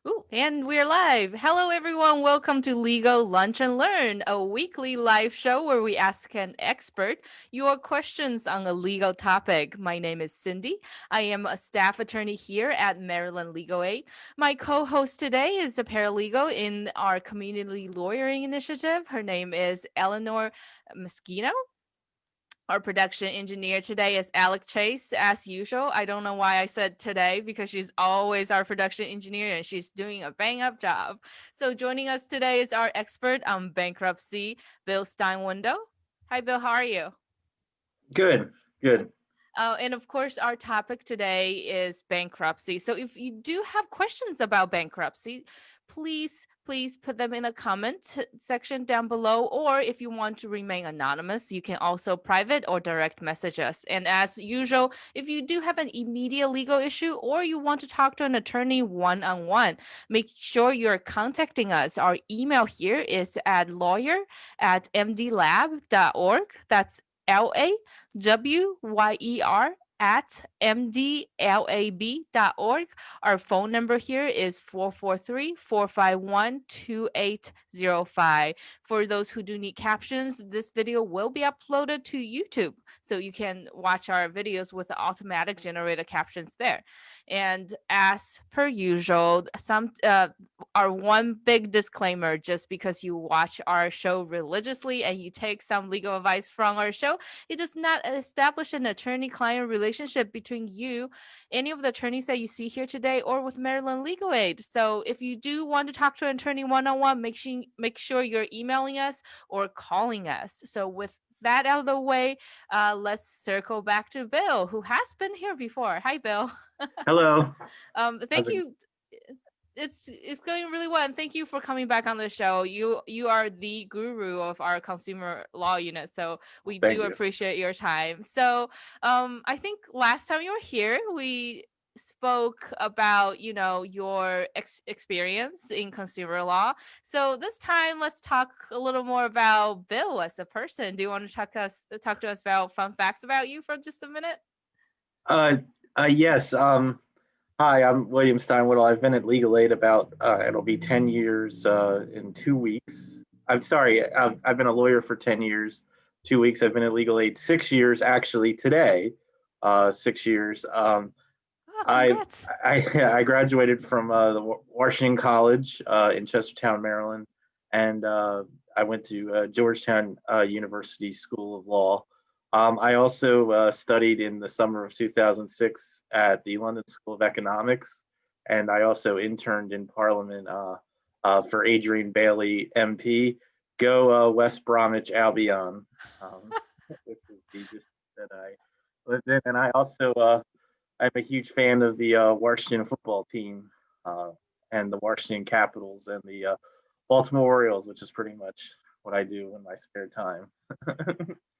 Ooh, and we're live. Hello, everyone. Welcome to Legal Lunch and Learn, a weekly live show where we ask an expert your questions on a legal topic. My name is Cindy. I am a staff attorney here at Maryland Legal Aid. My co-host today is a paralegal in our community lawyering initiative. Her name is Eleanor Moschino. Our production engineer today is Alec Chase, as usual. I don't know why I said today because she's always our production engineer and she's doing a bang up job. So joining us today is our expert on bankruptcy, Bill Steinwindow. Hi, Bill. How are you? Good, good. And of course, our topic today is bankruptcy. So if you do have questions about bankruptcy, please put them in the comment section down below. Or if you want to remain anonymous, you can also private or direct message us. And as usual, if you do have an immediate legal issue or you want to talk to an attorney one-on-one, make sure you're contacting us. Our email here is at lawyer@mdlab.org. That's LAWYER at mdlab.org. Our phone number here is 443-451-2805. For those who do need captions, this video will be uploaded to YouTube, so you can watch our videos with the automatic generated captions there. And as per usual, our one big disclaimer, just because you watch our show religiously and you take some legal advice from our show, it does not establish an attorney-client relationship between you, any of the attorneys that you see here today, or with Maryland Legal Aid. So if you do want to talk to an attorney one-on-one, make sure you're emailing us or calling us. So with that out of the way, let's circle back to Bill, who has been here before. Hi, Bill. Hello. Thank How's it? you. It's going really well, and thank you for coming back on the show. You are the guru of our consumer law unit, so we do Thank you. appreciate your time. So I think last time you were here we spoke about your experience in consumer law. So this time let's talk a little more about Bill as a person. Do you want to talk to us about fun facts about you for just a minute? Uh, yes. Hi, I'm William Steinwhittle. I've been at Legal Aid about it'll be 10 years in 2 weeks. I'm sorry. I've been a lawyer for 10 years, 2 weeks. I've been at Legal Aid 6 years actually today. 6 years. Oh, I congrats. I graduated from the Washington College in Chestertown, Maryland, and I went to Georgetown University School of Law. I also studied in the summer of 2006 at the London School of Economics, and I also interned in Parliament for Adrian Bailey, MP. Go West Bromwich Albion, which is the district that I lived in, and I also I'm a huge fan of the Washington football team uh, and the Washington Capitals and the Baltimore Orioles, which is pretty much what I do in my spare time.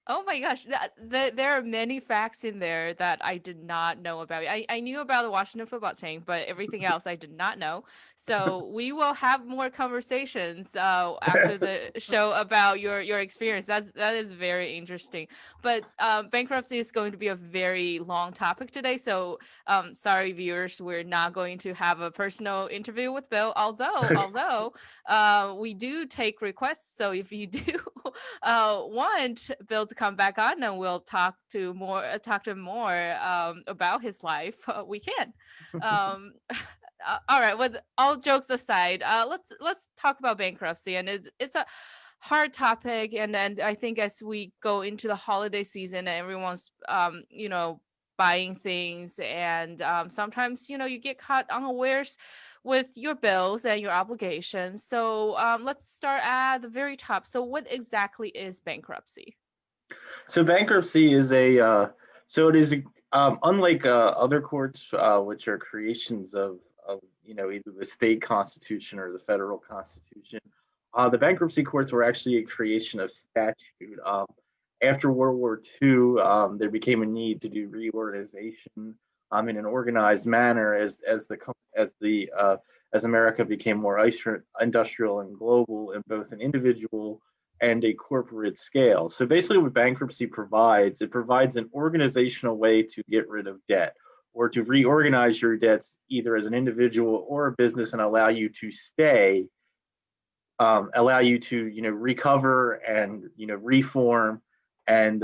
Oh my gosh, there are many facts in there that I did not know about. I knew about the Washington football team, but everything else I did not know. So we will have more conversations after the show about your experience. That is very interesting. But bankruptcy is going to be a very long topic today. So sorry, viewers, we're not going to have a personal interview with Bill. Although we do take requests. So if you do want Bill to come back on and we'll talk to him more about his life, we can. All right. With all jokes aside, let's talk about bankruptcy, and it's a hard topic, and I think as we go into the holiday season, everyone's buying things, and sometimes you get caught unawares with your bills and your obligations. So let's start at the very top. So what exactly is bankruptcy? So bankruptcy is it is unlike other courts, which are creations of either the state constitution or the federal constitution. The bankruptcy courts were actually a creation of statute. After World War II, there became a need to do reorganization in an organized manner as America became more industrial and global in both an individual and a corporate scale. So basically what bankruptcy provides, it provides an organizational way to get rid of debt, or to reorganize your debts either as an individual or a business and allow you to stay, allow you to recover and reform and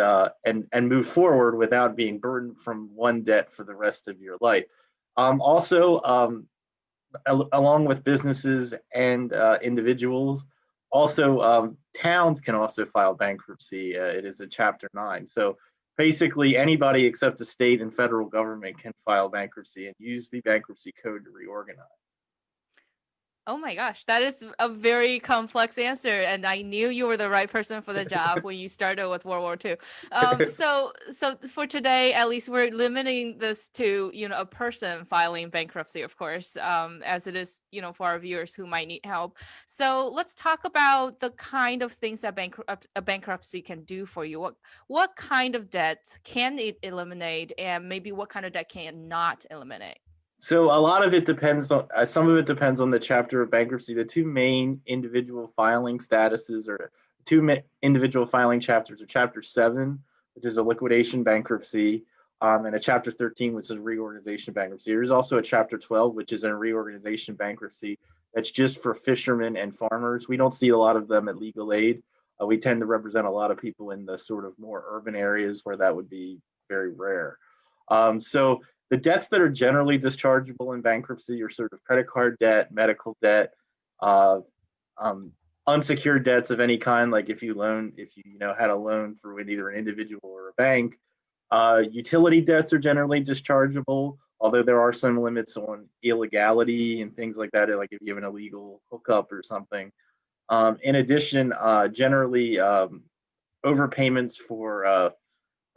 move forward without being burdened from one debt for the rest of your life. Also, along with businesses and individuals, also towns can also file bankruptcy. It is a Chapter 9. So basically, anybody except the state and federal government can file bankruptcy and use the Bankruptcy Code to reorganize. Oh my gosh, that is a very complex answer, and I knew you were the right person for the job when you started with World War II. So for today, at least we're limiting this to a person filing bankruptcy, of course, as it is for our viewers who might need help. So let's talk about the kind of things that a bankruptcy can do for you. What kind of debt can it eliminate, and maybe what kind of debt can it not eliminate? So a lot of it depends on, some of it depends on the chapter of bankruptcy. The two main individual filing statuses or individual filing chapters are Chapter 7, which is a liquidation bankruptcy, and a Chapter 13, which is a reorganization bankruptcy. There's also a Chapter 12, which is a reorganization bankruptcy that's just for fishermen and farmers. We don't see a lot of them at legal aid. We tend to represent a lot of people in the sort of more urban areas where that would be very rare. So the debts that are generally dischargeable in bankruptcy are sort of credit card debt, medical debt, unsecured debts of any kind, like if you had a loan through either an individual or a bank. Utility debts are generally dischargeable, although there are some limits on illegality and things like that, like if you have an illegal hookup or something. In addition, generally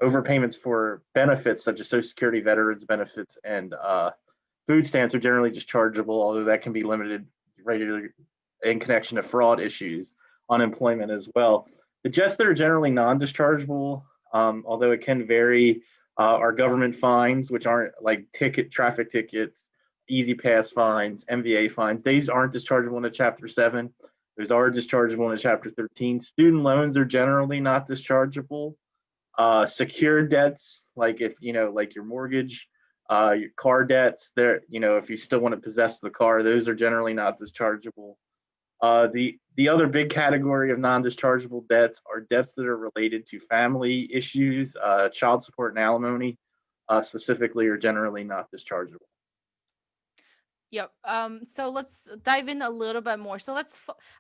overpayments for benefits such as Social Security, veterans benefits, and food stamps are generally dischargeable, although that can be limited regularly in connection to fraud issues, unemployment as well. The debts that are generally non-dischargeable, although it can vary, are government fines, which aren't like traffic tickets, easy pass fines, MVA fines. These aren't dischargeable in a Chapter 7. Those are dischargeable in a Chapter 13. Student loans are generally not dischargeable. Secured debts, like like your mortgage, your car debts, if you still want to possess the car, those are generally not dischargeable. The other big category of non-dischargeable debts are debts that are related to family issues, child support and alimony, specifically, are generally not dischargeable. Yep. So let's dive in a little bit more. So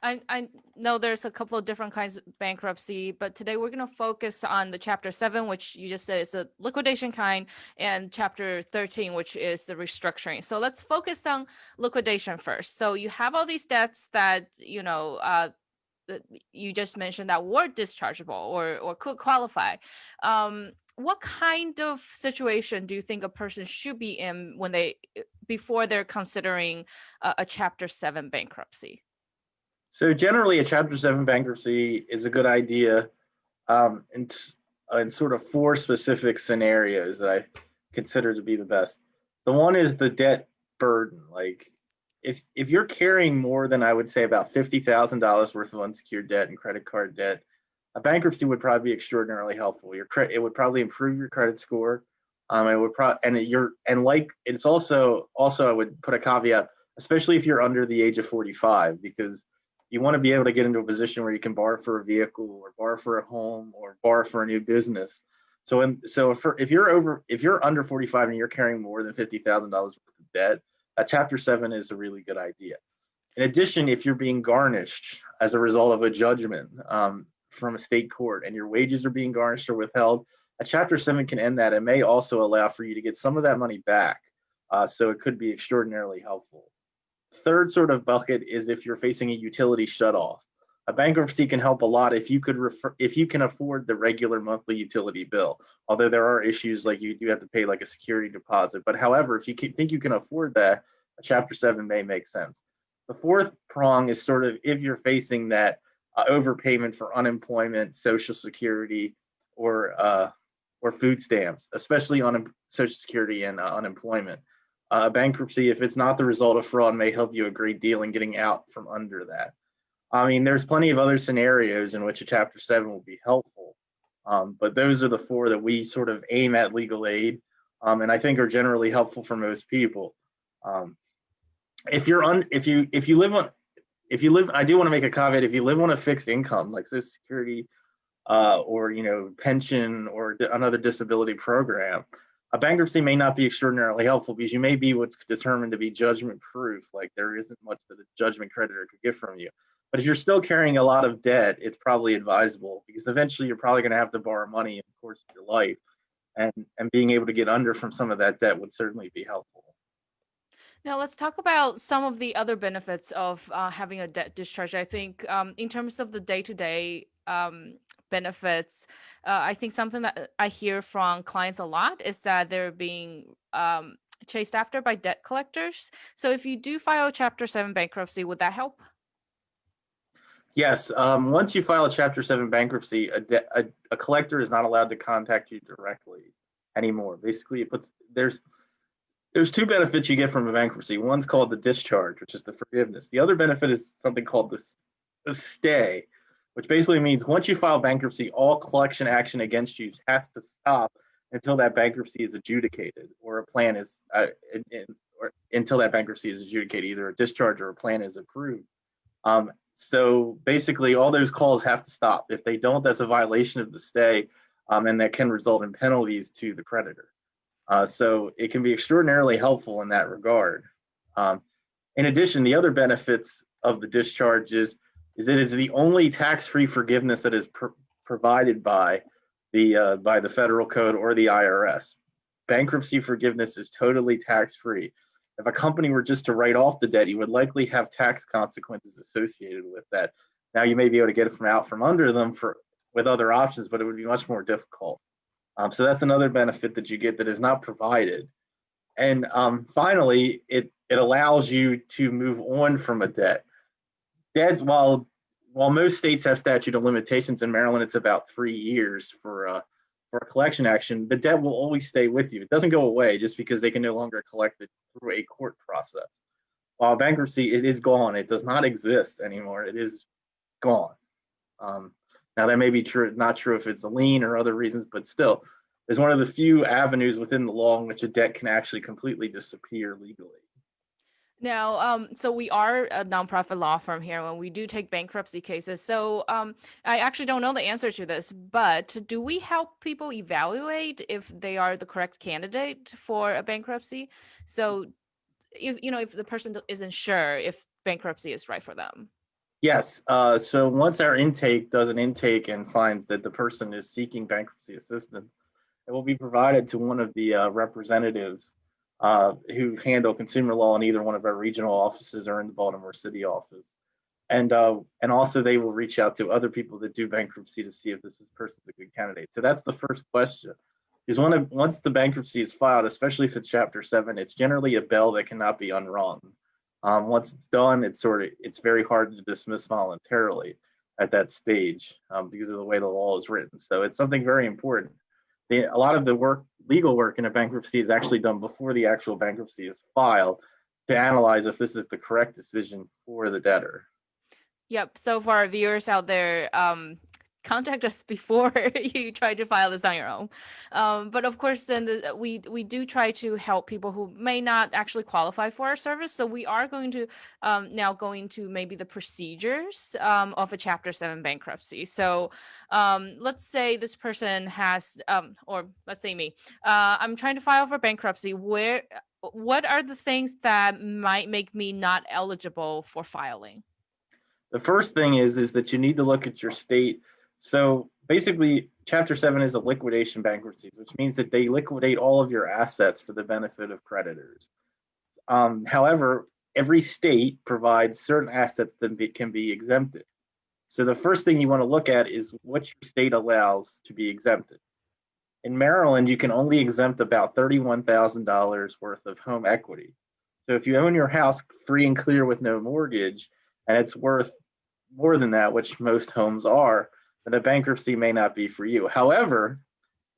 I know there's a couple of different kinds of bankruptcy, but today we're going to focus on the Chapter 7, which you just said is a liquidation kind, and Chapter 13, which is the restructuring. So let's focus on liquidation first. So you have all these debts that, you just mentioned that were dischargeable or could qualify. What kind of situation do you think a person should be in before they're considering a Chapter 7 bankruptcy? So generally, a Chapter 7 bankruptcy is a good idea in sort of 4 specific scenarios that I consider to be the best. The one is the debt burden. Like if you're carrying more than, I would say, about $50,000 worth of unsecured debt and credit card debt, a bankruptcy would probably be extraordinarily helpful. It would probably improve your credit score. It would it's also I would put a caveat, especially if you're under the age of 45, because you want to be able to get into a position where you can borrow for a vehicle or borrow for a home or borrow for a new business. So if you're under 45 and you're carrying more than $50,000 worth of debt, a Chapter 7 is a really good idea. In addition, if you're being garnished as a result of a judgment from a state court and your wages are being garnished or withheld, a Chapter 7 can end that and may also allow for you to get some of that money back. So it could be extraordinarily helpful. Third sort of bucket is if you're facing a utility shutoff. A bankruptcy can help a lot if you can afford the regular monthly utility bill. Although there are issues like you do have to pay like a security deposit. But however, if you think you can afford that, a Chapter 7 may make sense. The fourth prong is sort of if you're facing that overpayment for unemployment, Social Security, or food stamps, especially on Social Security and unemployment. Bankruptcy, if it's not the result of fraud, may help you a great deal in getting out from under that. I mean, there's plenty of other scenarios in which a Chapter 7 will be helpful, but those are the 4 that we sort of aim at legal aid. and I think are generally helpful for most people. Um, if you're on, if you live on, if you live, I do want to make a caveat. If you live on a fixed income like Social Security, or pension or another disability program, a bankruptcy may not be extraordinarily helpful because you may be what's determined to be judgment proof. Like there isn't much that a judgment creditor could get from you. But if you're still carrying a lot of debt, it's probably advisable because eventually you're probably going to have to borrow money in the course of your life, and being able to get under from some of that debt would certainly be helpful. Now, let's talk about some of the other benefits of having a debt discharge. I think, in terms of the day-to-day benefits, I think something that I hear from clients a lot is that they're being chased after by debt collectors. So, if you do file Chapter 7 bankruptcy, would that help? Yes, once you file a Chapter 7 bankruptcy, a collector is not allowed to contact you directly anymore. Basically, it puts there's two benefits you get from a bankruptcy. One's called the discharge, which is the forgiveness. The other benefit is something called the stay, which basically means once you file bankruptcy, all collection action against you has to stop until that bankruptcy is adjudicated, or a plan is, or until that bankruptcy is adjudicated, either a discharge or a plan is approved. So basically, all those calls have to stop. If they don't, that's a violation of the stay, and that can result in penalties to the creditor. So it can be extraordinarily helpful in that regard. In addition, the other benefits of the discharge is that it's the only tax-free forgiveness that is provided by the federal code or the IRS. Bankruptcy forgiveness is totally tax-free. If a company were just to write off the debt, you would likely have tax consequences associated with that. Now you may be able to get it out from under them with other options, but it would be much more difficult. So that's another benefit that you get that is not provided. And finally, it allows you to move on from a debt. Debts, while most states have statute of limitations, in Maryland it's about 3 years for a collection action, the debt will always stay with you. It doesn't go away just because they can no longer collect it through a court process. While bankruptcy, it is gone. It does not exist anymore. It is gone. Now that may be true, not true if it's a lien or other reasons, but still, it's one of the few avenues within the law in which a debt can actually completely disappear legally. Now, so we are a nonprofit law firm here when we do take bankruptcy cases. So I actually don't know the answer to this, but do we help people evaluate if they are the correct candidate for a bankruptcy? So if the person isn't sure if bankruptcy is right for them. Yes. So once our intake does an intake and finds that the person is seeking bankruptcy assistance, it will be provided to one of the representatives who handle consumer law in either one of our regional offices or in the Baltimore City office. And also they will reach out to other people that do bankruptcy to see if this person's a good candidate. So that's the first question. Is once the bankruptcy is filed, especially if it's Chapter 7, it's generally a bell that cannot be unrung. Once it's done, it's very hard to dismiss voluntarily at that stage because of the way the law is written. So it's something very important. A lot of the legal work in a bankruptcy is actually done before the actual bankruptcy is filed to analyze if this is the correct decision for the debtor. Yep. So for our viewers out there, contact us before you try to file this on your own. But of course, then we do try to help people who may not actually qualify for our service. So we are going to now go into maybe the procedures of a Chapter 7 bankruptcy. So let's say this person has, or let's say me, I'm trying to file for bankruptcy. What are the things that might make me not eligible for filing? The first thing is that you need to look at your state. So basically, Chapter 7 is a liquidation bankruptcy, which means that they liquidate all of your assets for the benefit of creditors. However, every state provides certain assets that can be exempted. So the first thing you want to look at is what your state allows to be exempted. In Maryland, you can only exempt about $31,000 worth of home equity. So if you own your house free and clear with no mortgage, and it's worth more than that, which most homes are, then a bankruptcy may not be for you. However,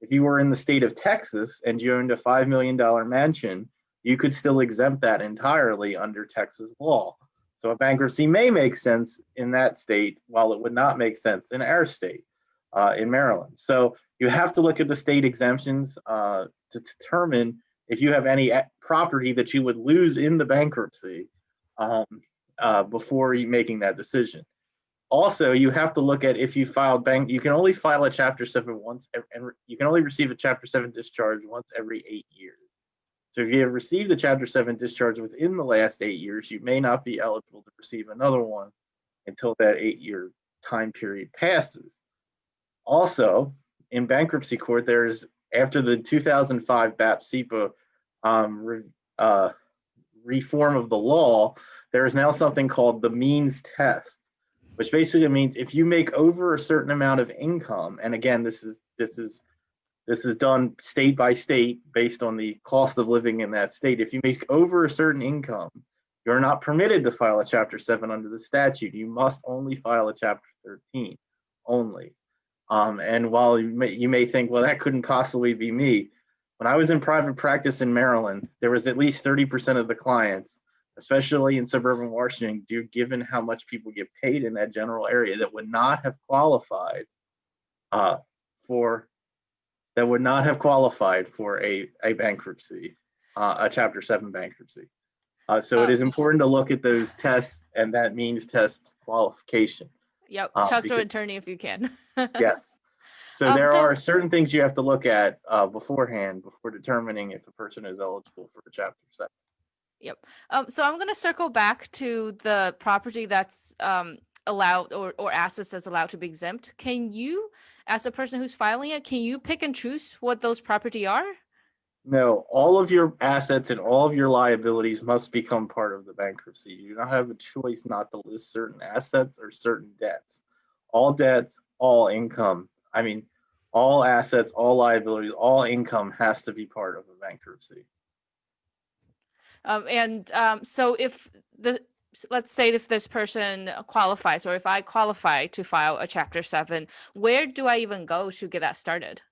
if you were in the state of Texas and you owned a $5 million mansion, you could still exempt that entirely under Texas law. So a bankruptcy may make sense in that state, while it would not make sense in our state, in Maryland. So you have to look at the state exemptions to determine if you have any property that you would lose in the bankruptcy before making that decision. Also, you have to look at if you filed you can only file a Chapter 7 once, and you can only receive a Chapter 7 discharge once every 8 years. So if you have received a Chapter 7 discharge within the last 8 years, you may not be eligible to receive another one until that 8-year time period passes. Also, in bankruptcy court, there's, after the 2005 BAP-CIPA reform of the law, there is now something called the means test, which basically means if you make over a certain amount of income, and again, this is done state by state based on the cost of living in that state. If you make over a certain income, you're not permitted to file a Chapter 7 under the statute. You must only file a Chapter 13 only. And while you may think, well, that couldn't possibly be me. When I was in private practice in Maryland, there was at least 30% of the clients, especially in suburban Washington, given how much people get paid in that general area, that would not have qualified for a bankruptcy, a Chapter 7 bankruptcy. So it is important to look at those tests and that means test qualification. Yep. Talk to an attorney if you can. Yes. So there are certain things you have to look at beforehand before determining if a person is eligible for a Chapter 7. Yep. So I'm going to circle back to the property that's allowed or assets that's allowed to be exempt. Can you, as a person who's filing it, can you pick and choose what those property are? No, all of your assets and all of your liabilities must become part of the bankruptcy. You do not have a choice not to list certain assets or certain debts. All debts, all income, all assets, all liabilities, all income has to be part of a bankruptcy. So let's say if this person qualifies, or if I qualify to file a Chapter 7, where do I even go to get that started?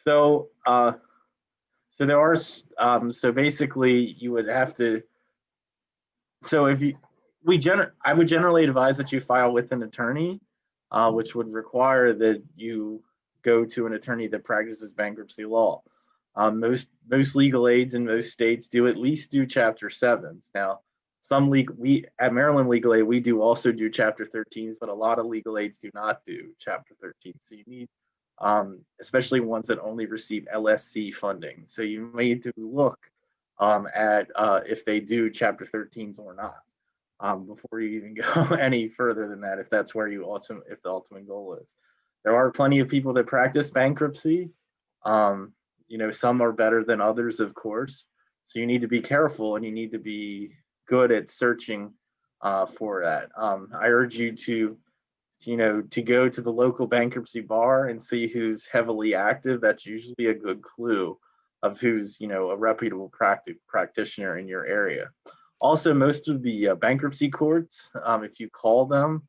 So there are, so basically you would have to, so if you, I would generally advise that you file with an attorney, which would require that you go to an attorney that practices bankruptcy law. Most legal aids in most states do at least do Chapter 7s. Now, we at Maryland Legal Aid, we do also do Chapter 13s, but a lot of legal aids do not do Chapter 13. So you need, especially ones that only receive LSC funding. So you need to look at if they do Chapter 13s or not before you even go any further than that, if that's where if the ultimate goal is. There are plenty of people that practice bankruptcy. Some are better than others, of course. So you need to be careful and you need to be good at searching for that. I urge you to go to the local bankruptcy bar and see who's heavily active. That's usually a good clue of who's, a reputable practitioner in your area. Also, most of the bankruptcy courts, if you call them,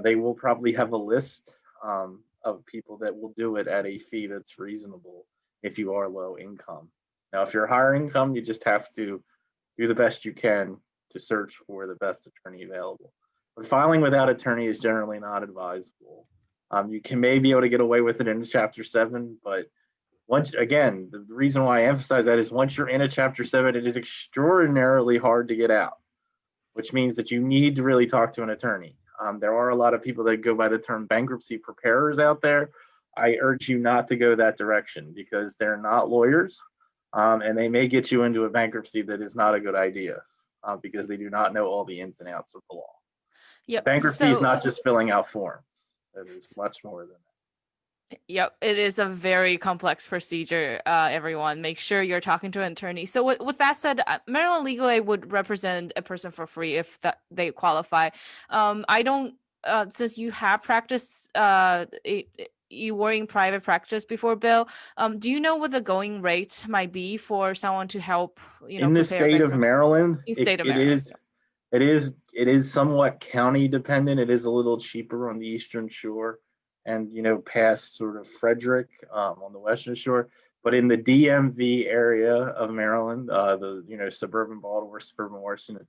they will probably have a list of people that will do it at a fee that's reasonable if you are low income. Now, if you're higher income, you just have to do the best you can to search for the best attorney available. But filing without attorney is generally not advisable. You may be able to get away with it in Chapter 7, but the reason why I emphasize that is once you're in a Chapter 7, it is extraordinarily hard to get out, which means that you need to really talk to an attorney. There are a lot of people that go by the term bankruptcy preparers out there. I urge you not to go that direction because they're not lawyers, and they may get you into a bankruptcy that is not a good idea because they do not know all the ins and outs of the law. Yep. Bankruptcy is not just filling out forms. It is much more than that. Yep, it is a very complex procedure, everyone. Make sure you're talking to an attorney. So with that said, Maryland Legal Aid would represent a person for free if they qualify. I don't, since you have practiced, you were in private practice before, Bill, do you know what the going rate might be for someone to help, in the state of Maryland? It is somewhat county dependent. It is a little cheaper on the Eastern Shore and, past sort of Frederick on the Western Shore. But in the DMV area of Maryland, suburban Baltimore, suburban Washington,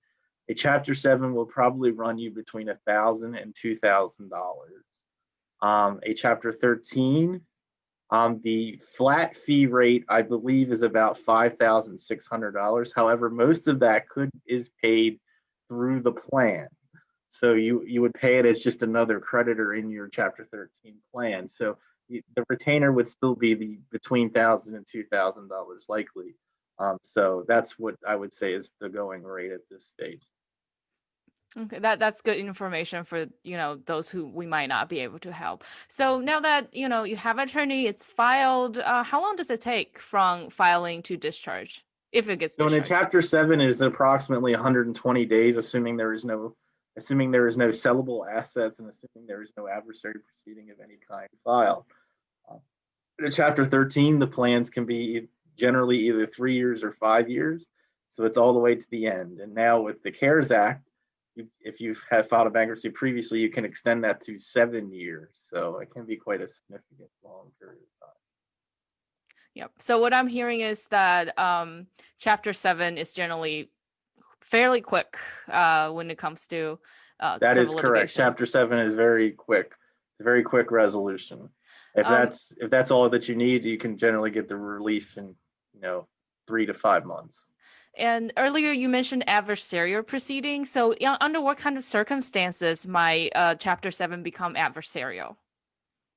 a Chapter 7 will probably run you between $1,000 and $2,000. A Chapter 13 The flat fee rate, I believe, is about $5,600. However, most of that is paid through the plan. So you would pay it as just another creditor in your Chapter 13 plan. So the retainer would still be between $1,000 and $2,000 likely. So that's what I would say is the going rate at this stage. Okay, that's good information for, those who we might not be able to help. So now that, you have an attorney, it's filed, how long does it take from filing to discharge, if it gets So in a discharged? Chapter 7 is approximately 120 days, assuming there is no sellable assets and assuming there is no adversary proceeding of any kind filed. In a Chapter 13, the plans can be generally either 3 years or 5 years, so it's all the way to the end. And now with the CARES Act, if you have filed a bankruptcy previously, you can extend that to 7 years. So it can be quite a significant long period of time. Yep. So what I'm hearing is that Chapter 7 is generally fairly quick when it comes to That is civil correct. litigation. Chapter 7 is very quick. It's a very quick resolution. If Um, that's all that you need, you can generally get the relief in 3 to 5 months. And earlier you mentioned adversarial proceedings. So under what kind of circumstances might Chapter 7 become adversarial?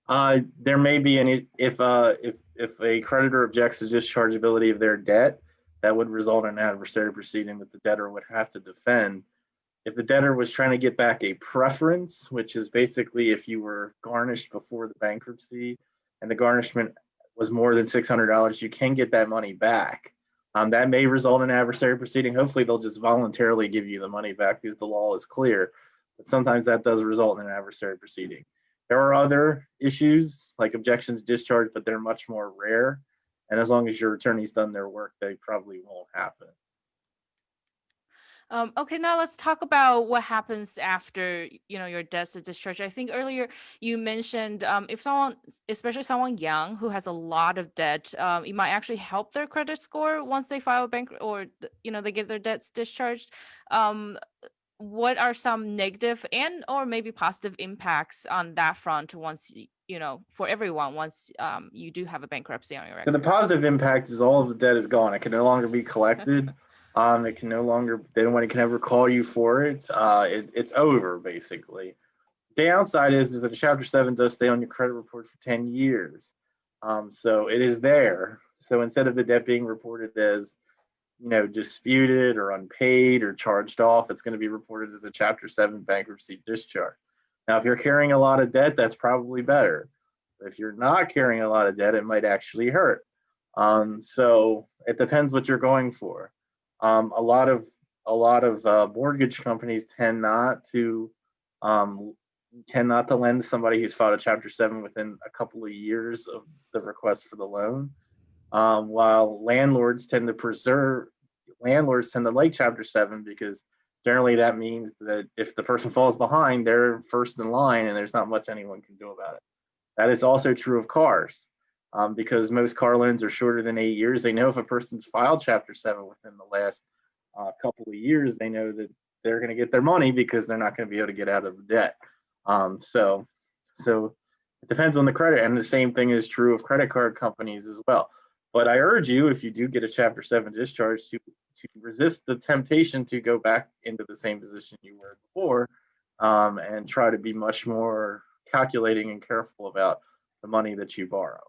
There may be any if a creditor objects to dischargeability of their debt, that would result in an adversary proceeding that the debtor would have to defend. If the debtor was trying to get back a preference, which is basically if you were garnished before the bankruptcy and the garnishment was more than $600, you can get that money back. That may result in an adversary proceeding. Hopefully, they'll just voluntarily give you the money back because the law is clear. But sometimes that does result in an adversary proceeding. There are other issues like objections discharged, but they're much more rare. And as long as your attorney's done their work, they probably won't happen. Okay, now let's talk about what happens after your debt's discharge. I think earlier you mentioned if someone, especially someone young who has a lot of debt, it might actually help their credit score once they file bankruptcy or they get their debts discharged. What are some negative and or maybe positive impacts on that front once for everyone once you do have a bankruptcy on your So the record? positive impact is all of the debt is gone. It can no longer be collected. It can no longer, anyone can ever call you for it. It's over basically. The downside is that Chapter 7 does stay on your credit report for 10 years. So it is there. So instead of the debt being reported as, disputed or unpaid or charged off, it's going to be reported as a Chapter 7 bankruptcy discharge. Now, if you're carrying a lot of debt, that's probably better. If you're not carrying a lot of debt, it might actually hurt. So it depends what you're going for. A lot of mortgage companies tend not to lend somebody who's filed a Chapter 7 within a couple of years of the request for the loan. While landlords tend to like Chapter 7 because generally that means that if the person falls behind, they're first in line and there's not much anyone can do about it. That is also true of cars because most car loans are shorter than 8 years. They know if a person's filed Chapter 7 within the last couple of years, they know that they're going to get their money because they're not going to be able to get out of the debt. So it depends on the credit, and the same thing is true of credit card companies as well. But I urge you, if you do get a Chapter 7 discharge, to resist the temptation to go back into the same position you were before and try to be much more calculating and careful about the money that you borrow.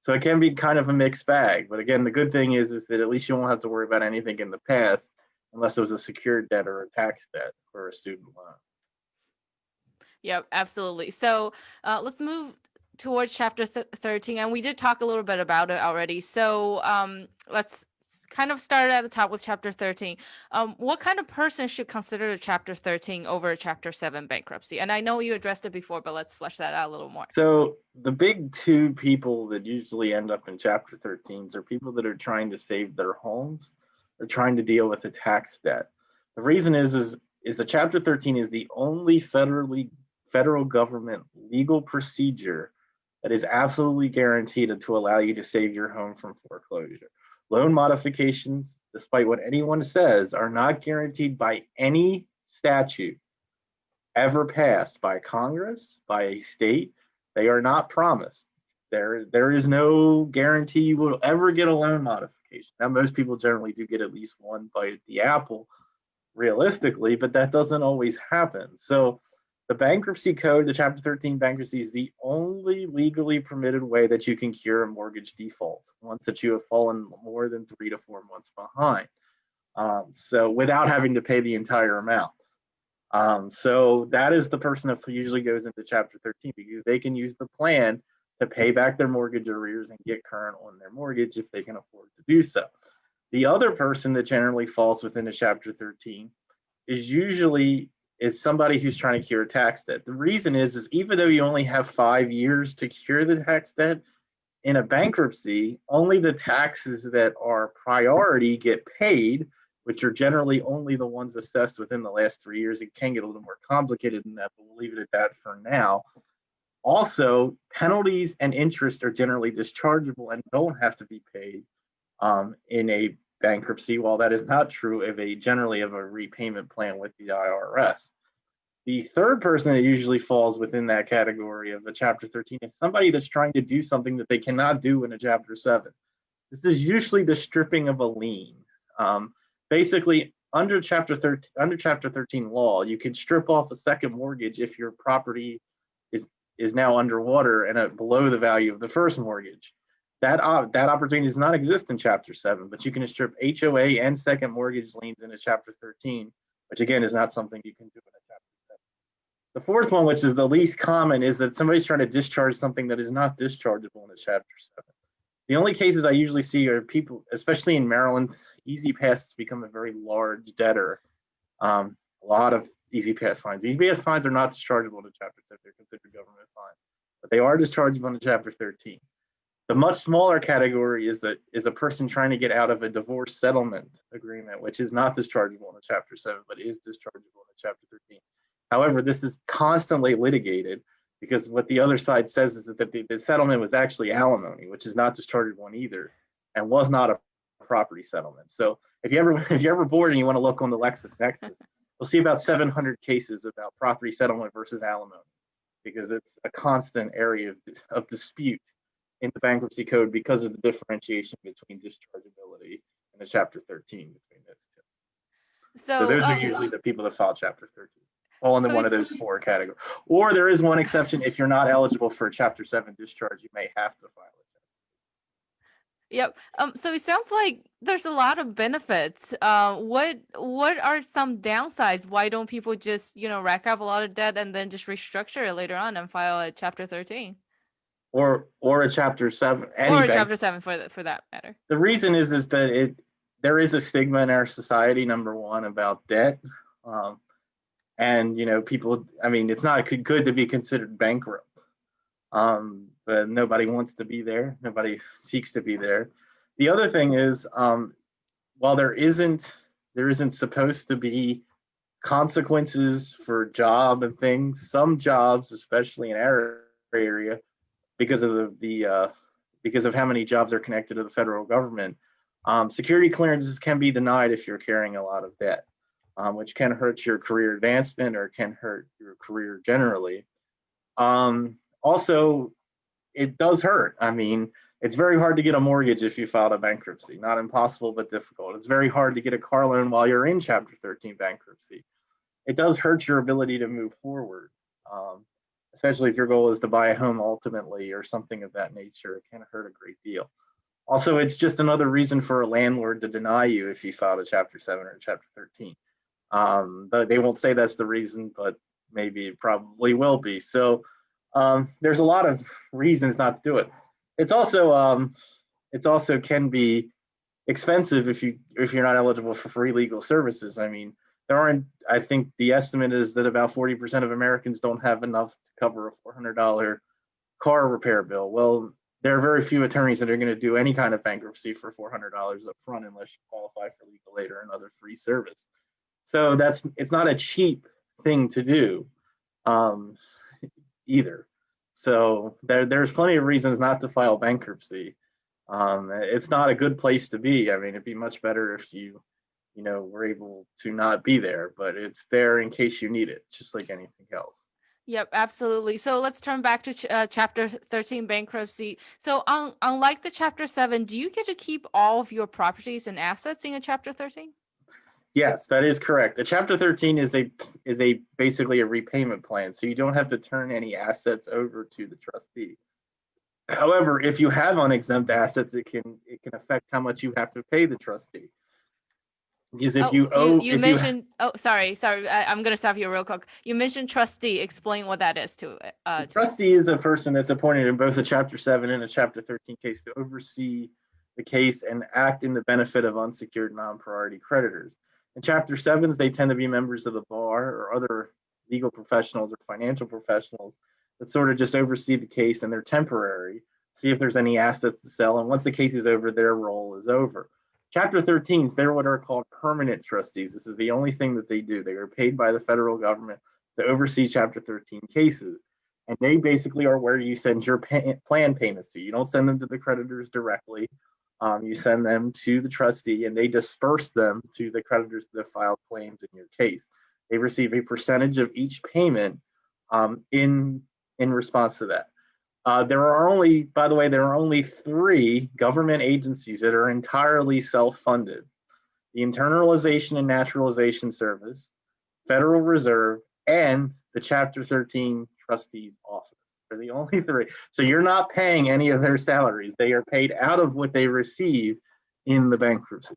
So it can be kind of a mixed bag. But again, the good thing is that at least you won't have to worry about anything in the past unless it was a secured debt or a tax debt or a student loan. Yep, absolutely. So let's move towards Chapter 13, and we did talk a little bit about it already. So let's kind of start at the top with Chapter 13. What kind of person should consider a Chapter 13 over a Chapter 7 bankruptcy? And I know you addressed it before, but let's flesh that out a little more. So the big two people that usually end up in Chapter 13s are people that are trying to save their homes or trying to deal with a tax debt. The reason is that Chapter 13 is the only federal government legal procedure that is absolutely guaranteed to allow you to save your home from foreclosure. Loan modifications, despite what anyone says, are not guaranteed by any statute ever passed by Congress, by a state. They are not promised. There is no guarantee you will ever get a loan modification. Now, most people generally do get at least one bite at the apple, realistically, but that doesn't always happen. So the Bankruptcy Code, the Chapter 13 bankruptcy, is the only legally permitted way that you can cure a mortgage default once that you have fallen more than 3 to 4 months behind. So without having to pay the entire amount. So that is the person that usually goes into Chapter 13 because they can use the plan to pay back their mortgage arrears and get current on their mortgage if they can afford to do so. The other person that generally falls within the Chapter 13 is somebody who's trying to cure tax debt. The reason is even though you only have 5 years to cure the tax debt, in a bankruptcy, only the taxes that are priority get paid, which are generally only the ones assessed within the last 3 years. It can get a little more complicated than that, but we'll leave it at that for now. Also, penalties and interest are generally dischargeable and don't have to be paid in a bankruptcy, while that is not true of generally of a repayment plan with the IRS. The third person that usually falls within that category of a Chapter 13 is somebody that's trying to do something that they cannot do in a Chapter 7. This is usually the stripping of a lien. Basically, under Chapter 13 law, you can strip off a second mortgage if your property is now underwater and below the value of the first mortgage. That opportunity does not exist in Chapter 7, but you can strip HOA and second mortgage liens into Chapter 13, which again is not something you can do in a Chapter 7. The fourth one, which is the least common, is that somebody's trying to discharge something that is not dischargeable in a Chapter 7. The only cases I usually see are people, especially in Maryland, Easy Pass has become a very large debtor. A lot of Easy Pass fines. Easy Pass fines are not dischargeable in Chapter 7. They're considered government fines, but they are dischargeable in Chapter 13. The much smaller category is a person trying to get out of a divorce settlement agreement, which is not dischargeable in a Chapter 7, but is dischargeable in a Chapter 13. However, this is constantly litigated because what the other side says is that the settlement was actually alimony, which is not dischargeable either, and was not a property settlement. So if you're ever bored and you want to look on the LexisNexis, you'll see about 700 cases about property settlement versus alimony, because it's a constant area of dispute in the Bankruptcy Code because of the differentiation between dischargeability and the Chapter 13 between those two. So those are usually the people that file Chapter 13, fall into one of those four categories. Or there is one exception: if you're not eligible for a Chapter 7 discharge, you may have to file it. Yep. So it sounds like there's a lot of benefits. What are some downsides? Why don't people just, rack up a lot of debt and then just restructure it later on and file a Chapter 13? Or a Chapter 7. Or a Chapter 7 for that matter. The reason is that there is a stigma in our society, number one, about debt. And people, it's not good to be considered bankrupt. But nobody wants to be there. Nobody seeks to be there. The other thing is, while there isn't supposed to be consequences for job and things, some jobs, especially in our area, because of because of how many jobs are connected to the federal government, security clearances can be denied if you're carrying a lot of debt, which can hurt your career advancement or can hurt your career generally. Also, it does hurt. It's very hard to get a mortgage if you filed a bankruptcy. Not impossible, but difficult. It's very hard to get a car loan while you're in Chapter 13 bankruptcy. It does hurt your ability to move forward, especially if your goal is to buy a home ultimately or something of that nature. It can hurt a great deal. Also, it's just another reason for a landlord to deny you if you filed a Chapter 7 or a Chapter 13. They won't say that's the reason, but maybe it probably will be. So there's a lot of reasons not to do it. It's also can be expensive if you're not eligible for free legal services. I think the estimate is that about 40% of Americans don't have enough to cover a $400 car repair bill. Well, there are very few attorneys that are going to do any kind of bankruptcy for $400 up front unless you qualify for legal aid or another free service. So it's not a cheap thing to do either. So there's plenty of reasons not to file bankruptcy. It's not a good place to be. It'd be much better if you were able to not be there, but it's there in case you need it, just like anything else. Yep, absolutely. So let's turn back to chapter 13, bankruptcy. So unlike the chapter 7, do you get to keep all of your properties and assets in a chapter 13? Yes, that is correct. The Chapter 13 is basically a repayment plan, so you don't have to turn any assets over to the trustee. However, if you have unexempt assets, it can affect how much you have to pay the trustee. Because if Oh, you owe, you if you mentioned. Oh, sorry. I'm gonna stop you real quick. You mentioned trustee. Explain what that is the to us. trustee is a person that's appointed in both a Chapter 7 and a Chapter 13 case to oversee the case and act in the benefit of unsecured non-priority creditors. In Chapter 7s, they tend to be members of the bar or other legal professionals or financial professionals that sort of just oversee the case, and they're temporary, see if there's any assets to sell, and once the case is over, their role is over. Chapter 13s, they're what are called permanent trustees. This is the only thing that they do. They are paid by the federal government to oversee Chapter 13 cases. And they basically are where you send your plan payments to. You don't send them to the creditors directly. You send them to the trustee, and they disperse them to the creditors that have filed claims in your case. They receive a percentage of each payment in response to that. By the way, there are only 3 government agencies that are entirely self-funded: the Internalization and Naturalization Service, Federal Reserve, and the Chapter 13 Trustees Office. They're the only 3. So you're not paying any of their salaries. They are paid out of what they receive in the bankruptcy.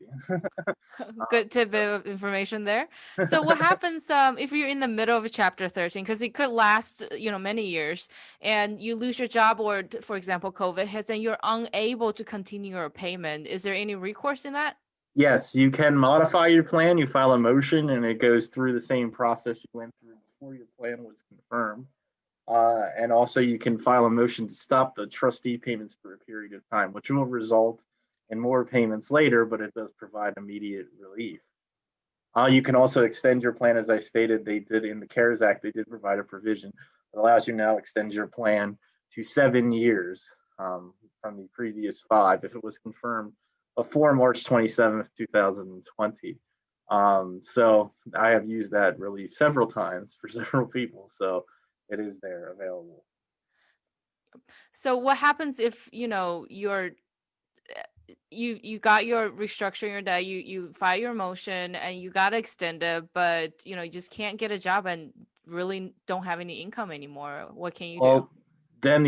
Good tidbit of information there. So what happens if you're in the middle of a chapter 13, because it could last, many years, and you lose your job, or for example, COVID hits and you're unable to continue your payment? Is there any recourse in that? Yes, you can modify your plan. You file a motion, and it goes through the same process you went through before your plan was confirmed. And also, you can file a motion to stop the trustee payments for a period of time, which will result in more payments later, but it does provide immediate relief. You can also extend your plan, as I stated, they did in the CARES Act, they did provide a provision that allows you now extend your plan to 7 years from the previous 5 if it was confirmed before March 27th, 2020. So I have used that relief several times for several people. So it is there available. So what happens if, you got your restructuring your debt, you file your motion and you got to extend it, but you just can't get a job and really don't have any income anymore? What can you do? Well, then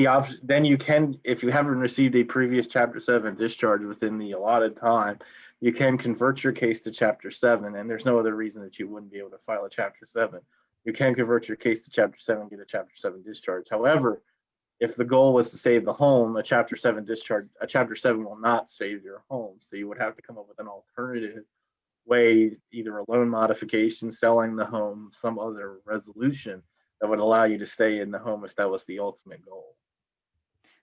you can, if you haven't received a previous Chapter 7 discharge within the allotted time, you can convert your case to Chapter 7, and there's no other reason that you wouldn't be able to file a Chapter 7. You can convert your case to Chapter 7 and get a Chapter 7 discharge. However, if the goal was to save the home, a Chapter 7 will not save your home. So you would have to come up with an alternative way, either a loan modification, selling the home, some other resolution that would allow you to stay in the home if that was the ultimate goal.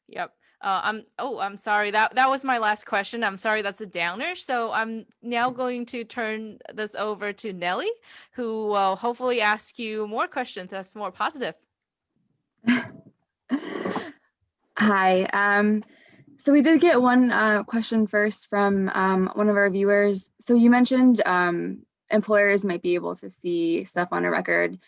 Yep. I'm sorry. That was my last question. I'm sorry that's a downer. So I'm now going to turn this over to Nelly, who will hopefully ask you more questions that's more positive. Hi. So we did get one question first from one of our viewers. So you mentioned employers might be able to see stuff on a record.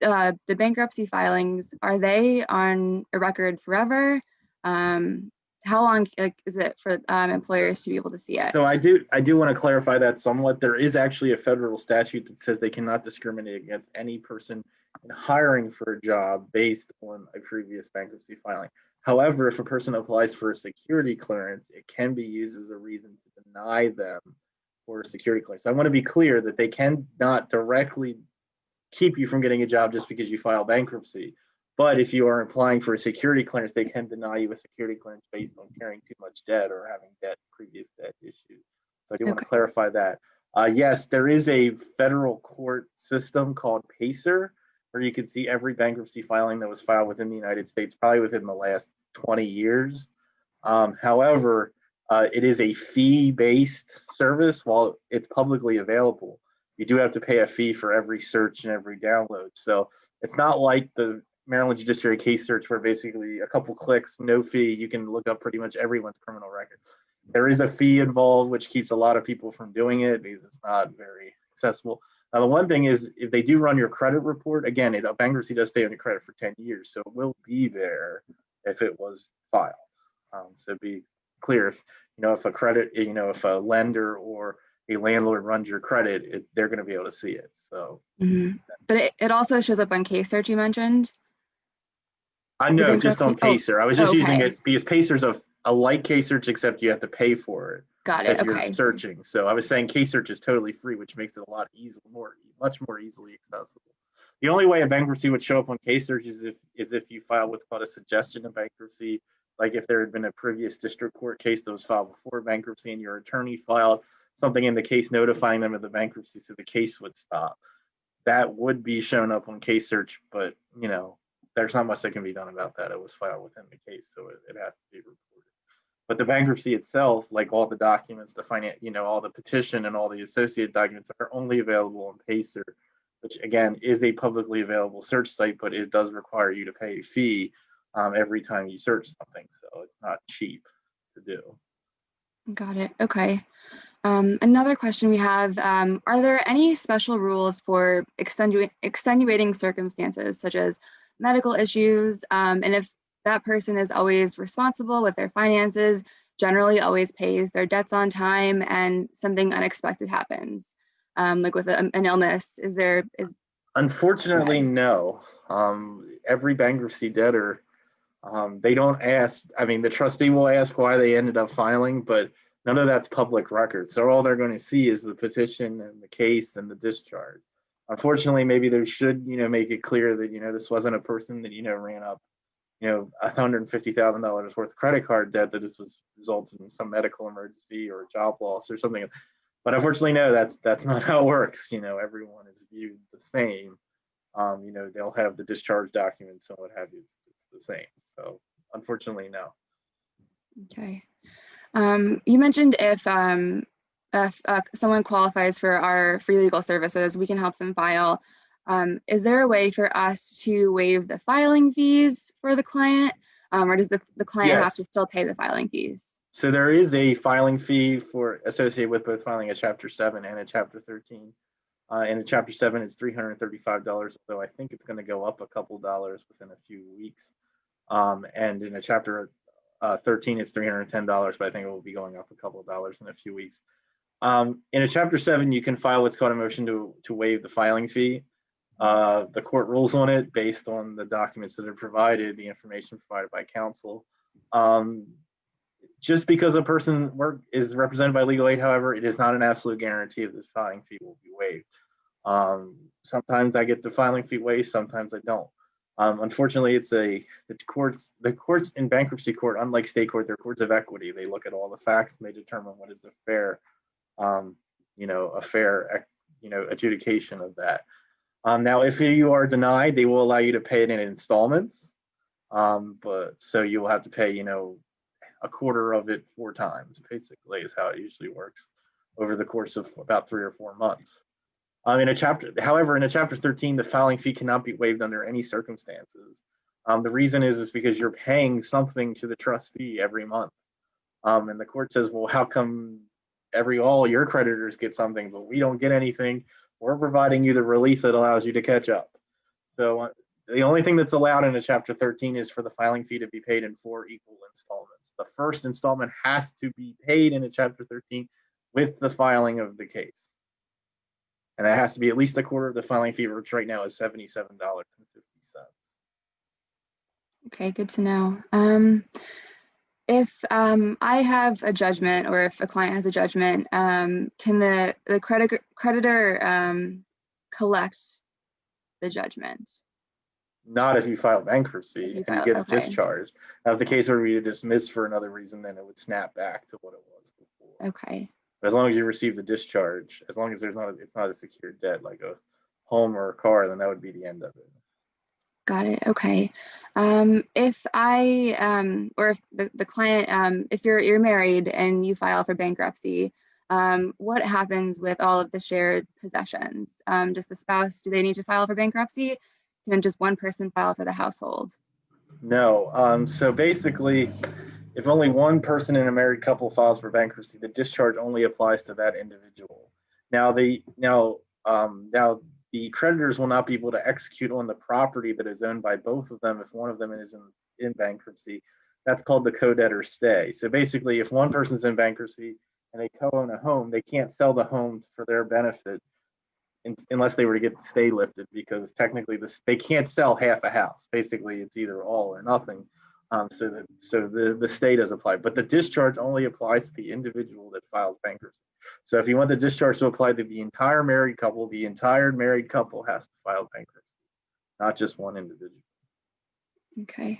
The bankruptcy filings, are they on a record forever? How long is it for employers to be able to see it? So I do want to clarify that somewhat. There is actually a federal statute that says they cannot discriminate against any person in hiring for a job based on a previous bankruptcy filing. However, if a person applies for a security clearance, it can be used as a reason to deny them for a security clearance. So I want to be clear that they cannot directly keep you from getting a job just because you file bankruptcy. But if you are applying for a security clearance, they can deny you a security clearance based on carrying too much debt or having previous debt issues. So I do want to clarify that. Yes, there is a federal court system called PACER, where you can see every bankruptcy filing that was filed within the United States, probably within the last 20 years. However, it is a fee-based service. While it's publicly available, you do have to pay a fee for every search and every download. So it's not like the Maryland Judiciary Case Search, where basically a couple clicks, no fee, you can look up pretty much everyone's criminal record. There is a fee involved, which keeps a lot of people from doing it because it's not very accessible. Now, the one thing is, if they do run your credit report, again, a bankruptcy does stay on your credit for 10 years, so it will be there if it was filed. So be clear, if if a credit, if a lender or a landlord runs your credit, they're going to be able to see it. So, but it also shows up on case search you mentioned. I know, just on Oh, Pacer. I was just using okay. it because Pacer's a like case search, except you have to pay for it. Got it. If you're Okay. searching. So I was saying case search is totally free, which makes it a lot much more easily accessible. The only way a bankruptcy would show up on case search is if you file what's called a suggestion of bankruptcy. Like if there had been a previous district court case that was filed before bankruptcy and your attorney filed something in the case notifying them of the bankruptcy so the case would stop. That would be shown up on case search, but there's not much that can be done about that. It was filed within the case, so it has to be reported. But the bankruptcy itself, like all the documents, all the petition and all the associated documents are only available on Pacer, which again is a publicly available search site, but it does require you to pay a fee every time you search something. So it's not cheap to do. Got it. Okay. Another question we have, are there any special rules for extenuating circumstances, such as medical issues? And if that person is always responsible with their finances, generally always pays their debts on time, and something unexpected happens, like with an illness, Unfortunately, no. Every bankruptcy debtor, they don't ask. I mean, the trustee will ask why they ended up filing, but none of that's public record. So all they're going to see is the petition and the case and the discharge. Unfortunately, maybe they should, make it clear that, this wasn't a person that, ran up, $150,000 worth of credit card debt, that this was resulted in some medical emergency or job loss or something. But unfortunately, no, that's not how it works. Everyone is viewed the same. They'll have the discharge documents and what have you. It's the same. So unfortunately, no. Okay. You mentioned if someone qualifies for our free legal services, we can help them file. Is there a way for us to waive the filing fees for the client, or does the client have to still pay the filing fees? So there is a filing fee associated with both filing a Chapter 7 and a Chapter 13. In a Chapter 7, it's $335, though I think it's going to go up a couple dollars within a few weeks. And in a Chapter 13, it's $310, but I think it will be going up a couple of dollars in a few weeks. In a Chapter 7, you can file what's called a motion to waive the filing fee. The court rules on it based on the documents that are provided, the information provided by counsel. Just because a person is represented by legal aid, however, it is not an absolute guarantee that the filing fee will be waived. Sometimes I get the filing fee waived, sometimes I don't. Unfortunately, the courts in bankruptcy court, unlike state court, they're courts of equity. They look at all the facts and they determine what is a fair adjudication of that. Now, if you are denied, they will allow you to pay it in installments. But so you will have to pay, a quarter of it 4 times, basically, is how it usually works over the course of about 3 or 4 months. However, in a Chapter 13, the filing fee cannot be waived under any circumstances. The reason is because you're paying something to the trustee every month. And the court says, well, how come all your creditors get something, but we don't get anything? We're providing you the relief that allows you to catch up. So the only thing that's allowed in a Chapter 13 is for the filing fee to be paid in 4 equal installments. The first installment has to be paid in a Chapter 13 with the filing of the case. And that has to be at least a quarter of the filing fee, which right now is $77.50. Okay, good to know. If I have a judgment, or if a client has a judgment, can the creditor collect the judgment? Not if you file bankruptcy and you get a okay. discharge. Now, if the case were to be dismissed for another reason, then it would snap back to what it was before. Okay. But as long as you receive the discharge, as long as it's not a secured debt like a home or a car, then that would be the end of it. Got it. Okay. If I or if the client, if you're married and you file for bankruptcy, what happens with all of the shared possessions? Does the spouse, do they need to file for bankruptcy? Can just one person file for the household? No. So basically, if only one person in a married couple files for bankruptcy, the discharge only applies to that individual. Now, Now, the creditors will not be able to execute on the property that is owned by both of them if one of them is in bankruptcy. That's called the co-debtor stay. So basically, if one person's in bankruptcy and they co-own a home, they can't sell the home for their benefit unless they were to get the stay lifted, because technically they can't sell half a house. Basically, it's either all or nothing. So the stay does apply, but the discharge only applies to the individual that files bankruptcy. So if you want the discharge to apply to the entire married couple, the entire married couple has to file bankruptcy, not just one individual. Okay.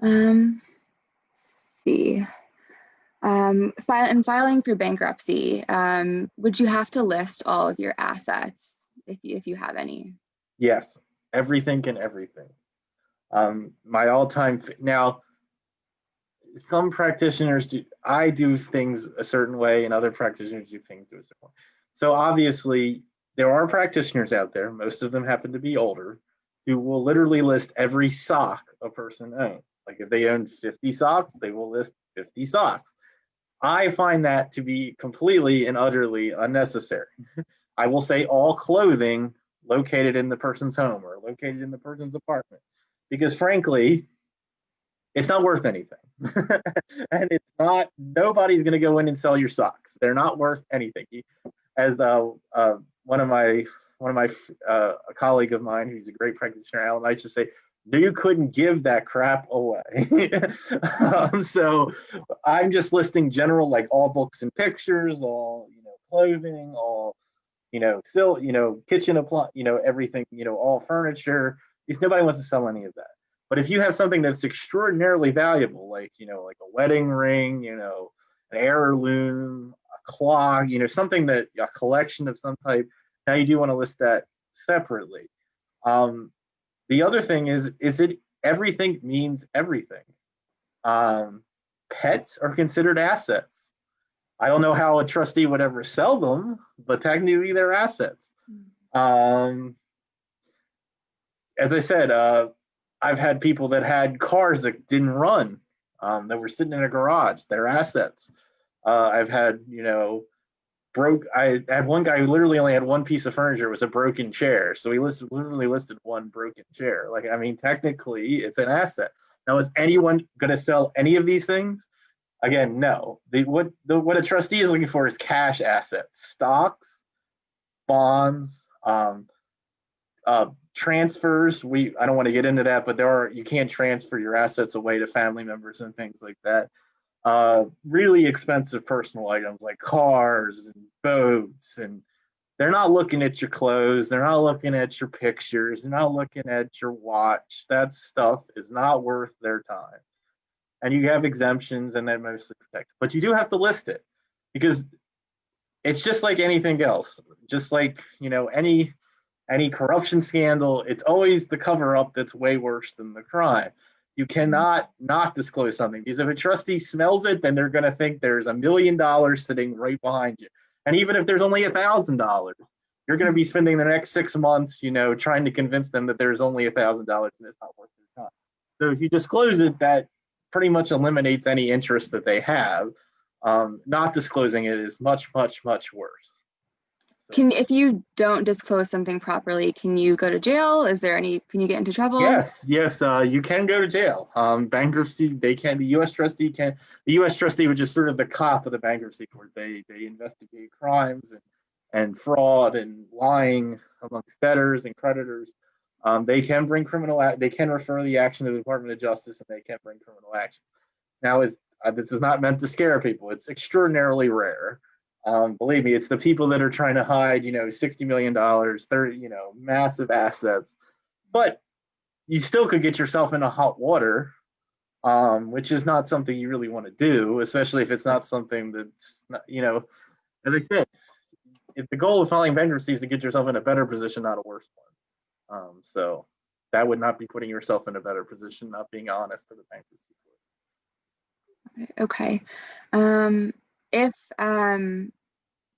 Let's see. Filing for bankruptcy, would you have to list all of your assets if you have any? Yes, everything and everything. My all-time now, some practitioners do. I do things a certain way, and other practitioners do things a certain way. So obviously, there are practitioners out there. Most of them happen to be older, who will literally list every sock a person owns. Like if they own 50 socks, they will list 50 socks. I find that to be completely and utterly unnecessary. I will say all clothing located in the person's home or located in the person's apartment, because frankly, it's not worth anything. And it's not, nobody's going to go in and sell your socks. They're not worth anything. As one of my a colleague of mine who's a great practitioner, Alan, I should say, you couldn't give that crap away. So I'm just listing general, like all books and pictures, all clothing, all still kitchen apply, everything, all furniture. Because nobody wants to sell any of that. But if you have something that's extraordinarily valuable, like like a wedding ring, an heirloom, a clock, something that a collection of some type, now you do want to list that separately. The other thing is it everything means everything. Pets are considered assets. I don't know how a trustee would ever sell them, but technically they're assets. As I said, I've had people that had cars that didn't run, that were sitting in a garage. They're assets. I've had, I had one guy who literally only had one piece of furniture. It was a broken chair. So he literally listed one broken chair. Like, I mean, technically it's an asset. Now, is anyone going to sell any of these things? Again, no. What a trustee is looking for is cash assets, stocks, bonds, transfers. I don't want to get into that, but you can't transfer your assets away to family members and things like that. Really expensive personal items like cars and boats, and they're not looking at your clothes, they're not looking at your pictures, they're not looking at your watch. That stuff is not worth their time. And you have exemptions, and that mostly protects, but you do have to list it, because it's just like anything else. Just like any corruption scandal, it's always the cover-up that's way worse than the crime. You cannot not disclose something, because if a trustee smells it, then they're going to think there's $1 million sitting right behind you. And even if there's only $1,000, you're going to be spending the next 6 months, trying to convince them that there's only $1,000 and it's not worth their time. So if you disclose it, that pretty much eliminates any interest that they have. Not disclosing it is much, much, much worse. If you don't disclose something properly, can you go to jail? Can you get into trouble? Yes, you can go to jail. Bankruptcy, the U.S. trustee, which is sort of the cop of the bankruptcy court. They investigate crimes and fraud and lying amongst debtors and creditors. They can bring they can refer the action to the Department of Justice, and they can bring criminal action. Now, this is not meant to scare people. It's extraordinarily rare. Believe me, it's the people that are trying to hide, $60 million, 30, massive assets. But you still could get yourself into hot water, which is not something you really want to do, especially if it's not something that's, as I said, if the goal of filing bankruptcy is to get yourself in a better position, not a worse one. So that would not be putting yourself in a better position, not being honest to the bankruptcy court. Okay. If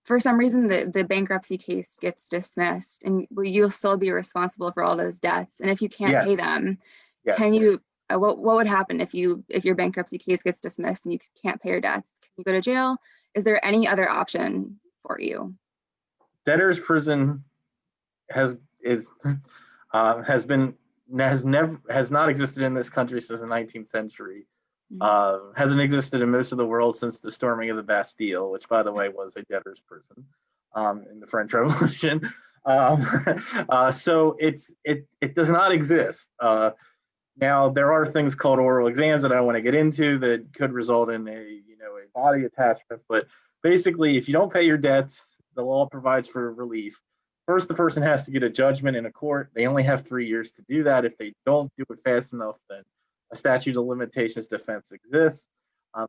for some reason the bankruptcy case gets dismissed, and you'll still be responsible for all those debts, and if you can't pay them, can you? What would happen if your bankruptcy case gets dismissed and you can't pay your debts? Can you go to jail? Is there any other option for you? Debtors Prison has not existed in this country since the 19th century. Hasn't existed in most of the world since the storming of the Bastille, which, by the way, was a debtor's prison in the French Revolution. So it does not exist. Now, there are things called oral exams that I want to get into that could result in a body attachment. But basically, if you don't pay your debts, the law provides for relief. First, the person has to get a judgment in a court. They only have 3 years to do that. If they don't do it fast enough, then a statute of limitations defense exists.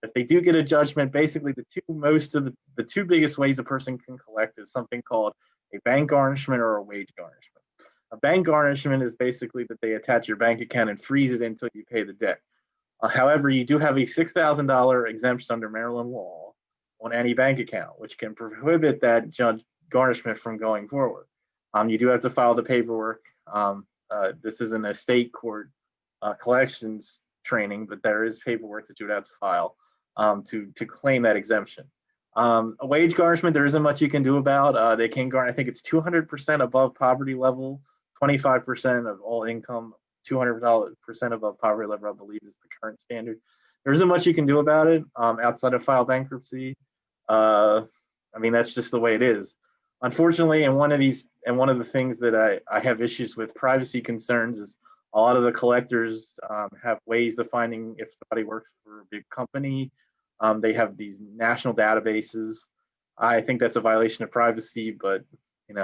If they do get a judgment, basically the two biggest ways a person can collect is something called a bank garnishment or a wage garnishment. A bank garnishment is basically that they attach your bank account and freeze it until you pay the debt. However, you do have a $6,000 exemption under Maryland law on any bank account, which can prohibit that garnishment from going forward. You do have to file the paperwork. This isn't a state court collections training, but there is paperwork that you would have to file to claim that exemption. A wage garnishment, there isn't much you can do about. They can garnish, I think it's 200% above poverty level, 25% of all income, 200% above poverty level, I believe is the current standard. There isn't much you can do about it outside of file bankruptcy. That's just the way it is. Unfortunately, and one of the things that I have issues with privacy concerns is a lot of the collectors have ways of finding if somebody works for a big company. They have these national databases. I think that's a violation of privacy, but I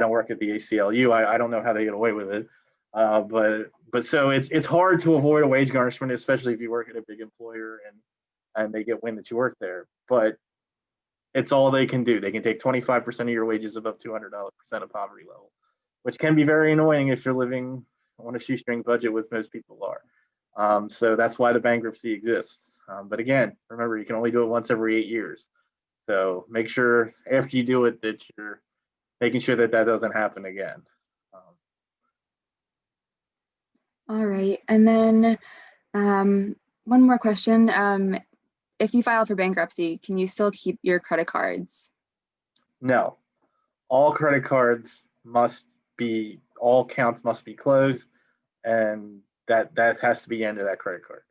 don't work at the ACLU. I don't know how they get away with it. But so it's hard to avoid a wage garnishment, especially if you work at a big employer and they get wind that you work there. But it's all they can do. They can take 25% of your wages above $200% of poverty level, which can be very annoying if you're living on a shoestring budget, which most people are. So that's why the bankruptcy exists. But again, remember, you can only do it once every 8 years. So make sure after you do it that you're making sure that doesn't happen again. All right. And then one more question. If you file for bankruptcy, can you still keep your credit cards? No. All credit cards all accounts must be closed, and that has to be under that credit card.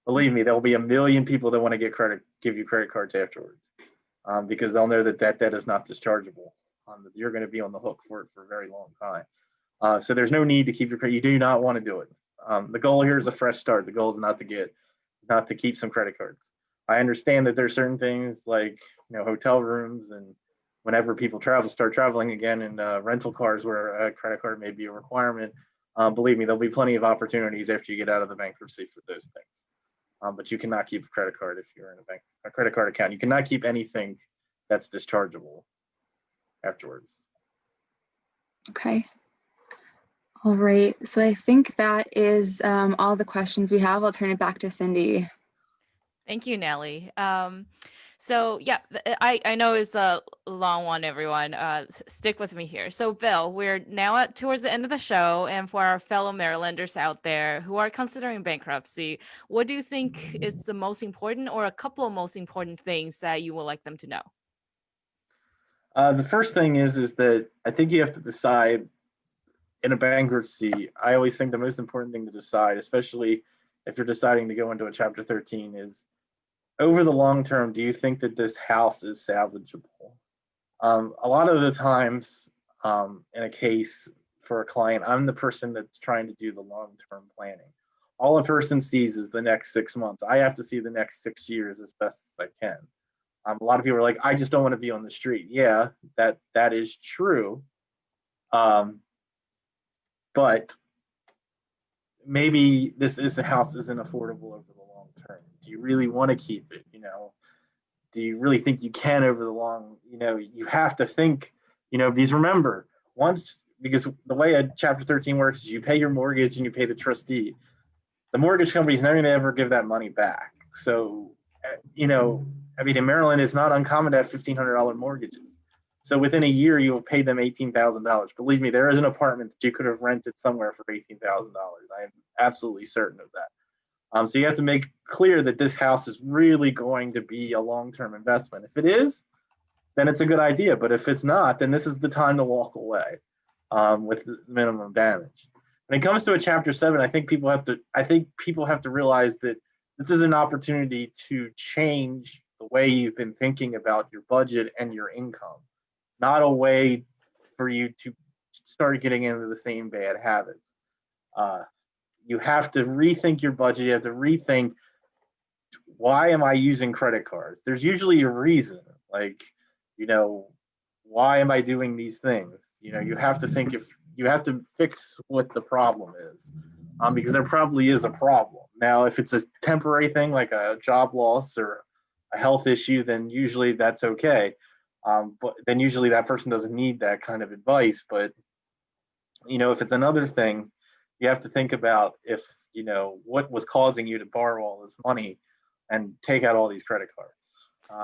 Believe me, there will be a million people that want to give you credit cards afterwards, because they'll know that debt is not dischargeable. You're going to be on the hook for it for a very long time. So there's no need to keep your credit. You do not want to do it. The goal here is a fresh start. The goal is not to keep some credit cards. I understand that there's certain things like hotel rooms, and whenever people start traveling again, and rental cars where a credit card may be a requirement. Believe me, there'll be plenty of opportunities after you get out of the bankruptcy for those things. But you cannot keep a credit card if you're in a credit card account. You cannot keep anything that's dischargeable afterwards. Okay. All right. So I think that is all the questions we have. I'll turn it back to Cindy. Thank you, Nellie. So yeah, I know it's a long one, everyone. Stick with me here. So Bill, we're now towards the end of the show, and for our fellow Marylanders out there who are considering bankruptcy, what do you think is the most important, or a couple of most important things that you would like them to know? The first thing is that I think you have to decide in a bankruptcy. I always think the most important thing to decide, especially if you're deciding to go into a Chapter 13, is over the long term, do you think that this house is salvageable? A lot of the times in a case for a client, I'm the person that's trying to do the long-term planning. All a person sees is the next 6 months. I have to see the next 6 years as best as I can. A lot of people are like, I just don't want to be on the street. Yeah, that is true. But maybe this house isn't affordable over the long term. Do you really want to keep it? Do you really think you can over the long? You have to think. Because remember, because the way a Chapter 13 works is you pay your mortgage and you pay the trustee. The mortgage company's never going to ever give that money back. So, in Maryland, it's not uncommon to have $1,500 mortgages. So within a year, you have paid them $18,000. Believe me, there is an apartment that you could have rented somewhere for $18,000. I am absolutely certain of that. So you have to make clear that this house is really going to be a long-term investment. If it is, then it's a good idea. But if it's not, then this is the time to walk away with minimum damage. When it comes to a Chapter 7, I think people have to realize that this is an opportunity to change the way you've been thinking about your budget and your income, not a way for you to start getting into the same bad habits. You have to rethink your budget. You have to rethink, why am I using credit cards? There's usually a reason, like, why am I doing these things? You have to think, if you have to fix what the problem is, because there probably is a problem. Now, if it's a temporary thing like a job loss or a health issue, then usually that's okay. But then usually that person doesn't need that kind of advice. But, if it's another thing, you have to think about if, what was causing you to borrow all this money and take out all these credit cards.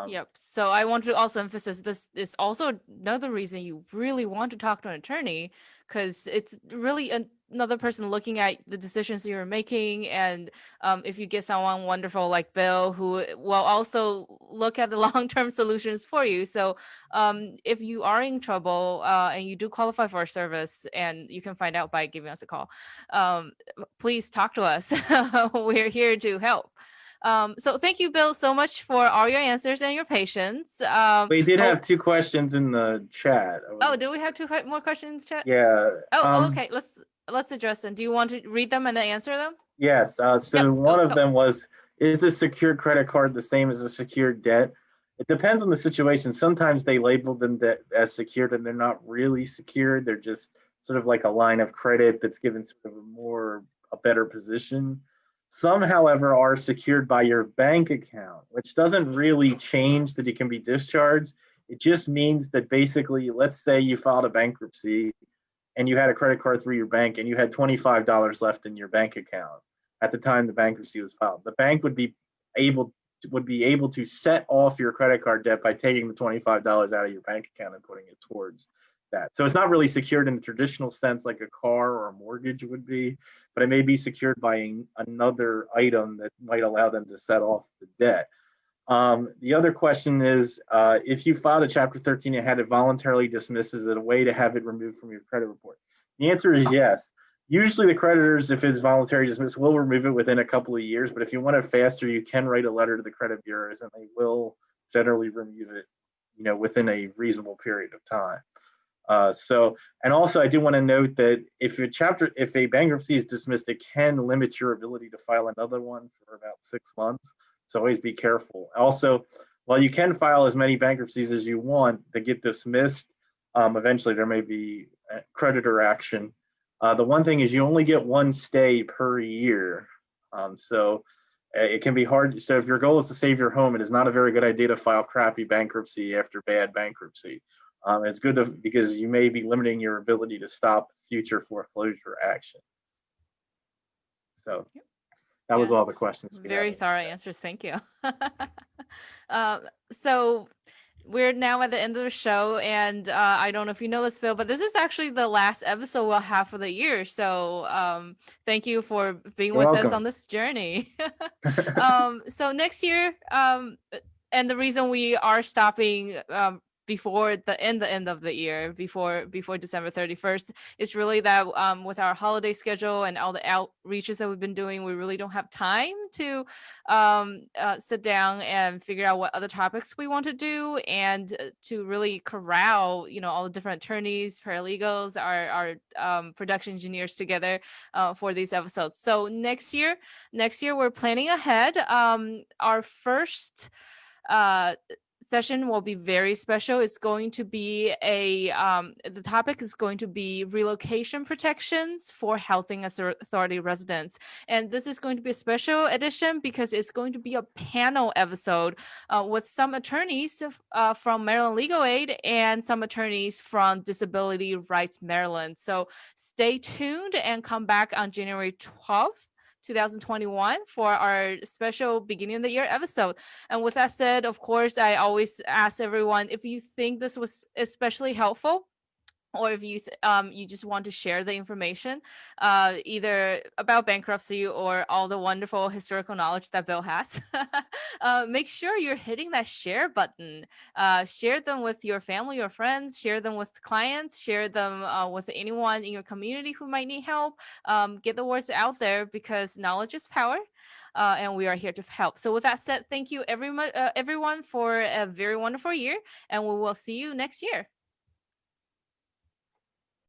Yep. So I want to also emphasize, this is also another reason you really want to talk to an attorney, because it's really another person looking at the decisions you're making. And if you get someone wonderful like Bill, who will also look at the long-term solutions for you. So if you are in trouble and you do qualify for our service, and you can find out by giving us a call, please talk to us. We're here to help. So thank you, Bill, so much for all your answers and your patience. We did have 2 questions in the chat. Oh, do we have 2 more questions in the chat? Yeah. Okay. Let's address them. Do you want to read them and then answer them? Yes. So one of them was, is a secured credit card the same as a secured debt? It depends on the situation. Sometimes they label them as secured, and they're not really secured. They're just sort of like a line of credit that's given sort of a better position. Some, however, are secured by your bank account, which doesn't really change that it can be discharged. It just means that basically, let's say you filed a bankruptcy and you had a credit card through your bank and you had $25 left in your bank account at the time the bankruptcy was filed. The bank would be able to set off your credit card debt by taking the $25 out of your bank account and putting it towards that. So it's not really secured in the traditional sense like a car or a mortgage would be, but it may be secured by another item that might allow them to set off the debt. The other question is, if you filed a Chapter 13 and had it voluntarily dismissed, is it a way to have it removed from your credit report? The answer is yes. Usually the creditors, if it's voluntary dismissed, will remove it within a couple of years, but if you want it faster, you can write a letter to the credit bureaus and they will generally remove it, within a reasonable period of time. And also I do want to note that if a bankruptcy is dismissed, it can limit your ability to file another one for about 6 months. So always be careful. Also, while you can file as many bankruptcies as you want that get dismissed, eventually there may be creditor action. The one thing is you only get 1 stay per year. So it can be hard. So if your goal is to save your home, it is not a very good idea to file crappy bankruptcy after bad bankruptcy. It's good because you may be limiting your ability to stop future foreclosure action. So that was all the questions. Very thorough answers. Thank you. So we're now at the end of the show, and I don't know if you know this, Bill, but this is actually the last episode we'll have for the year. So thank you for being with us on this journey. So next year, and the reason we are stopping before the end of the year, before December 31st, is really that with our holiday schedule and all the outreaches that we've been doing, we really don't have time to sit down and figure out what other topics we want to do, and to really corral all the different attorneys, paralegals, our production engineers together for these episodes. So next year we're planning ahead. Our first session will be very special. It's going to be the topic is going to be relocation protections for housing authority residents. And this is going to be a special edition because it's going to be a panel episode with some attorneys from Maryland Legal Aid and some attorneys from Disability Rights Maryland. So stay tuned and come back on January 12th. 2021 for our special beginning of the year episode. And with that said, of course, I always ask everyone, if you think this was especially helpful, or if you you just want to share the information, either about bankruptcy or all the wonderful historical knowledge that Bill has, make sure you're hitting that share button. Share them with your family or friends, share them with clients, share them with anyone in your community who might need help. Get the words out there, because knowledge is power. And we are here to help. So with that said, thank you everyone for a very wonderful year, and we will see you next year.